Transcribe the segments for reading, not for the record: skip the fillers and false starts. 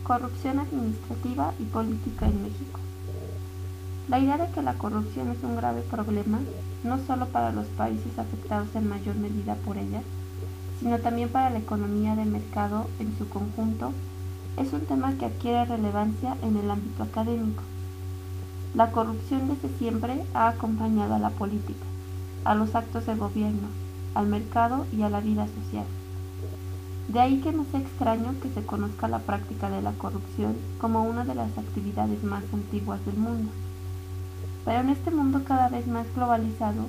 Corrupción administrativa y política en México. La idea de que la corrupción es un grave problema, no solo para los países afectados en mayor medida por ella, sino también para la economía de mercado en su conjunto, es un tema que adquiere relevancia en el ámbito académico. La corrupción desde siempre ha acompañado a la política, a los actos de gobierno, al mercado y a la vida social. De ahí que no sea extraño que se conozca la práctica de la corrupción como una de las actividades más antiguas del mundo. Pero en este mundo cada vez más globalizado,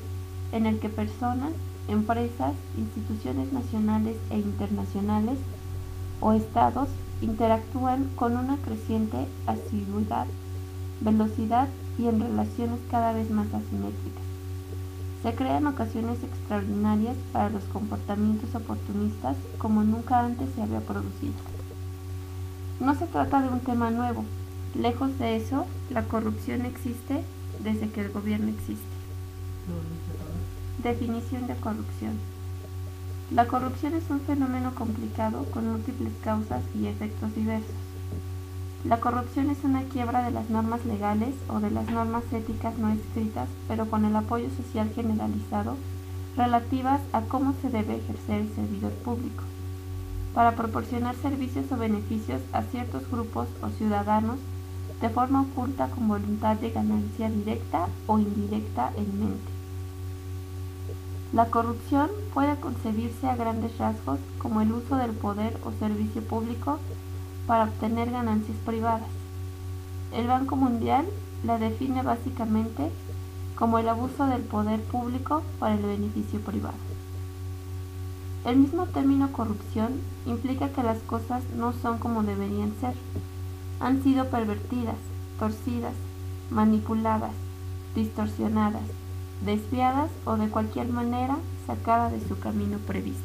en el que personas, empresas, instituciones nacionales e internacionales o estados interactúan con una creciente asiduidad, velocidad y en relaciones cada vez más asimétricas. Se crean ocasiones extraordinarias para los comportamientos oportunistas como nunca antes se había producido. No se trata de un tema nuevo. Lejos de eso, la corrupción existe desde que el gobierno existe. Definición de corrupción. La corrupción es un fenómeno complicado con múltiples causas y efectos diversos. La corrupción es una quiebra de las normas legales o de las normas éticas no escritas, pero con el apoyo social generalizado, relativas a cómo se debe ejercer el servidor público, para proporcionar servicios o beneficios a ciertos grupos o ciudadanos de forma oculta con voluntad de ganancia directa o indirecta en mente. La corrupción puede concebirse a grandes rasgos como el uso del poder o servicio público para obtener ganancias privadas. El Banco Mundial la define básicamente como el abuso del poder público para el beneficio privado. El mismo término corrupción implica que las cosas no son como deberían ser. Han sido pervertidas, torcidas, manipuladas, distorsionadas, desviadas o de cualquier manera sacadas de su camino previsto.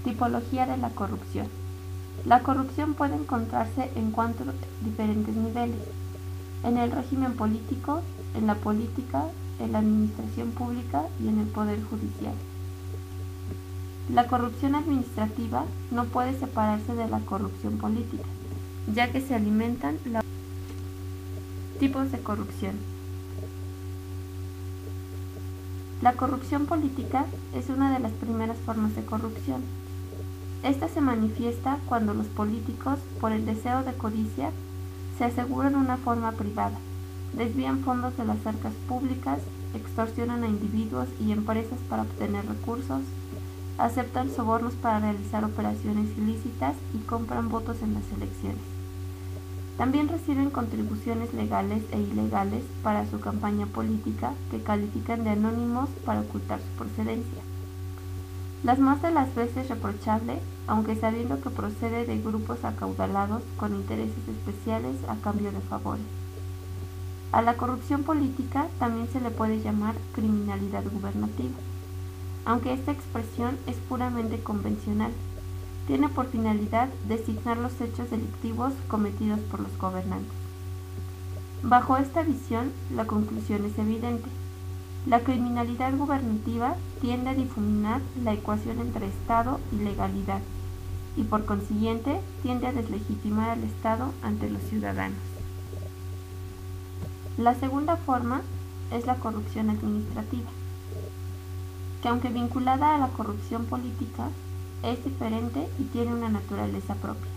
Tipología de la corrupción. La corrupción puede encontrarse en 4 diferentes niveles: en el régimen político, en la política, en la administración pública y en el poder judicial. La corrupción administrativa no puede separarse de la corrupción política, ya que se alimentan los tipos de corrupción. La corrupción política es una de las primeras formas de corrupción. Esta se manifiesta cuando los políticos, por el deseo de codicia, se aseguran una forma privada, desvían fondos de las arcas públicas, extorsionan a individuos y empresas para obtener recursos, aceptan sobornos para realizar operaciones ilícitas y compran votos en las elecciones. También reciben contribuciones legales e ilegales para su campaña política que califican de anónimos para ocultar su procedencia. Las más de las veces reprochable, aunque sabiendo que procede de grupos acaudalados con intereses especiales a cambio de favores. A la corrupción política también se le puede llamar criminalidad gubernativa, aunque esta expresión es puramente convencional. Tiene por finalidad designar los hechos delictivos cometidos por los gobernantes. Bajo esta visión, la conclusión es evidente. La criminalidad gubernativa tiende a difuminar la ecuación entre Estado y legalidad, y por consiguiente tiende a deslegitimar al Estado ante los ciudadanos. La segunda forma es la corrupción administrativa, que aunque vinculada a la corrupción política, es diferente y tiene una naturaleza propia.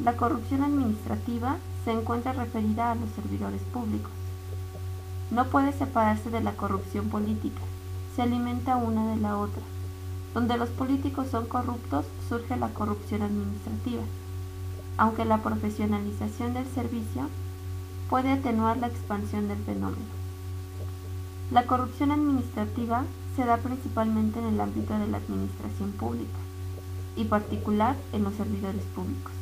La corrupción administrativa se encuentra referida a los servidores públicos. No puede separarse de la corrupción política, se alimenta una de la otra. Donde los políticos son corruptos, surge la corrupción administrativa, aunque la profesionalización del servicio puede atenuar la expansión del fenómeno. La corrupción administrativa se da principalmente en el ámbito de la administración pública, y particular en los servidores públicos.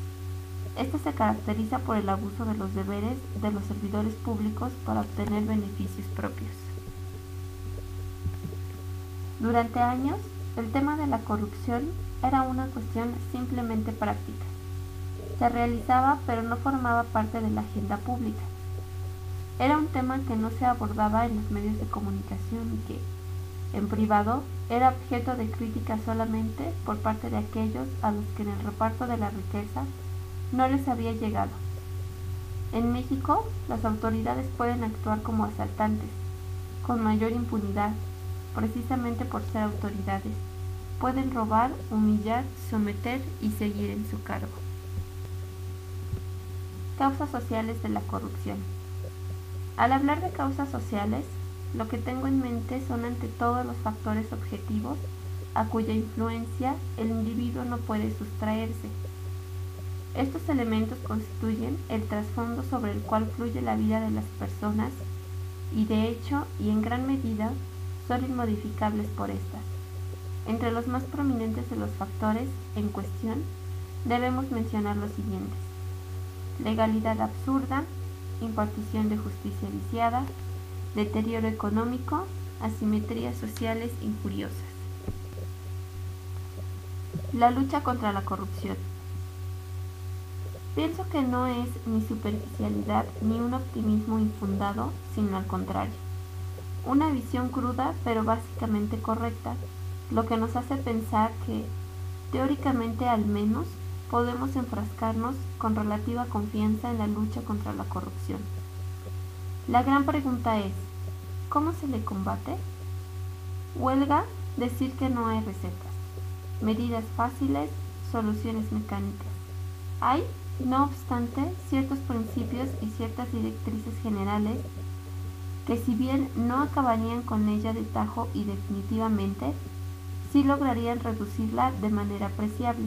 Esta se caracteriza por el abuso de los deberes de los servidores públicos para obtener beneficios propios. Durante años, el tema de la corrupción era una cuestión simplemente práctica. Se realizaba pero no formaba parte de la agenda pública. Era un tema que no se abordaba en los medios de comunicación y que, en privado, era objeto de crítica solamente por parte de aquellos a los que en el reparto de la riqueza no les había llegado. En México, las autoridades pueden actuar como asaltantes, con mayor impunidad, precisamente por ser autoridades. Pueden robar, humillar, someter y seguir en su cargo. Causas sociales de la corrupción. Al hablar de causas sociales, lo que tengo en mente son ante todo los factores objetivos a cuya influencia el individuo no puede sustraerse. Estos elementos constituyen el trasfondo sobre el cual fluye la vida de las personas y de hecho y en gran medida son inmodificables por estas. Entre los más prominentes de los factores en cuestión debemos mencionar los siguientes: legalidad absurda, impartición de justicia viciada, deterioro económico, asimetrías sociales injuriosas. La lucha contra la corrupción. Pienso que no es ni superficialidad ni un optimismo infundado, sino al contrario, una visión cruda pero básicamente correcta, lo que nos hace pensar que, teóricamente al menos, podemos enfrascarnos con relativa confianza en la lucha contra la corrupción. La gran pregunta es, ¿cómo se le combate? Huelga decir que no hay recetas, medidas fáciles, soluciones mecánicas. Hay, no obstante, ciertos principios y ciertas directrices generales que, si bien no acabarían con ella de tajo y definitivamente, sí lograrían reducirla de manera apreciable,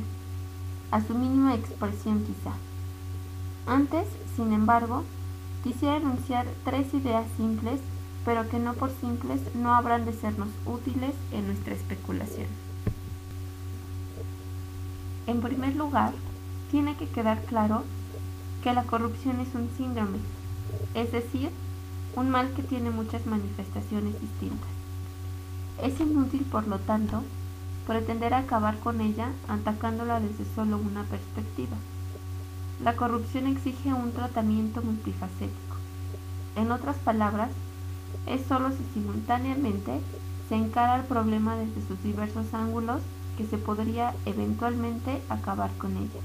a su mínima expresión quizá. Antes, sin embargo, quisiera enunciar 3 ideas simples, pero que no por simples no habrán de sernos útiles en nuestra especulación. En primer lugar, tiene que quedar claro que la corrupción es un síndrome, es decir, un mal que tiene muchas manifestaciones distintas. Es inútil, por lo tanto, pretender acabar con ella atacándola desde solo una perspectiva. La corrupción exige un tratamiento multifacético. En otras palabras, es solo si simultáneamente se encara el problema desde sus diversos ángulos que se podría eventualmente acabar con ella.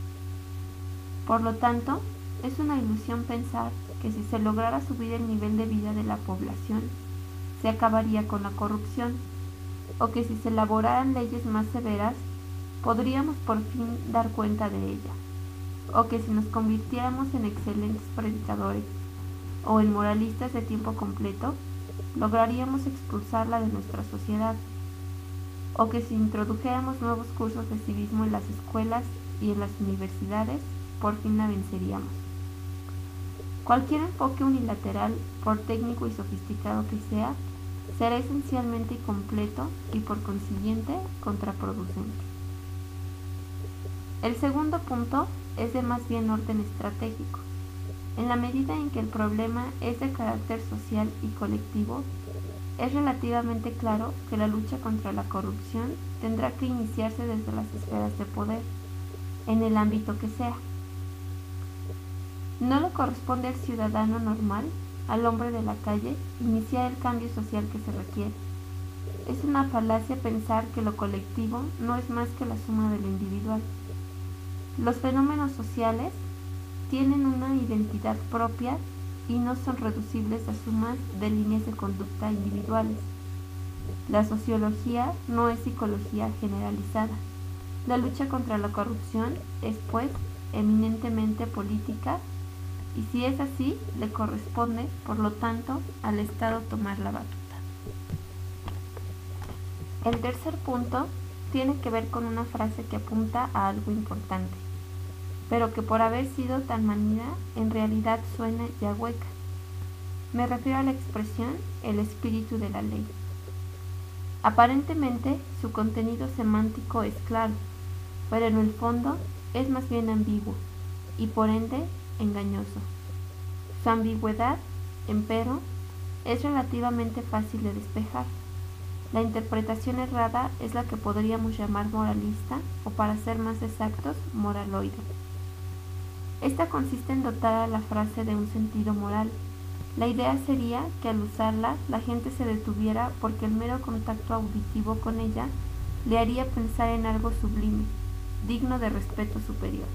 Por lo tanto, es una ilusión pensar que si se lograra subir el nivel de vida de la población, se acabaría con la corrupción, o que si se elaboraran leyes más severas, podríamos por fin dar cuenta de ella, o que si nos convirtiéramos en excelentes predicadores o en moralistas de tiempo completo, lograríamos expulsarla de nuestra sociedad, o que si introdujéramos nuevos cursos de civismo en las escuelas y en las universidades, por fin la venceríamos. Cualquier enfoque unilateral, por técnico y sofisticado que sea, será esencialmente incompleto y por consiguiente contraproducente. El segundo punto es de más bien orden estratégico. En la medida en que el problema es de carácter social y colectivo, es relativamente claro que la lucha contra la corrupción tendrá que iniciarse desde las esferas de poder, en el ámbito que sea. No le corresponde al ciudadano normal, al hombre de la calle, iniciar el cambio social que se requiere. Es una falacia pensar que lo colectivo no es más que la suma de lo individual. Los fenómenos sociales tienen una identidad propia y no son reducibles a sumas de líneas de conducta individuales. La sociología no es psicología generalizada. La lucha contra la corrupción es, pues, eminentemente política, y si es así, le corresponde, por lo tanto, al Estado tomar la batuta. El tercer punto tiene que ver con una frase que apunta a algo importante, pero que por haber sido tan manida, en realidad suena ya hueca. Me refiero a la expresión el espíritu de la ley. Aparentemente, su contenido semántico es claro, pero en el fondo es más bien ambiguo y por ende engañoso. Su ambigüedad, empero, es relativamente fácil de despejar. La interpretación errada es la que podríamos llamar moralista o, para ser más exactos, moraloide. Esta consiste en dotar a la frase de un sentido moral La idea sería que al usarla la gente se detuviera porque el mero contacto auditivo con ella le haría pensar en algo sublime, digno de respeto superior.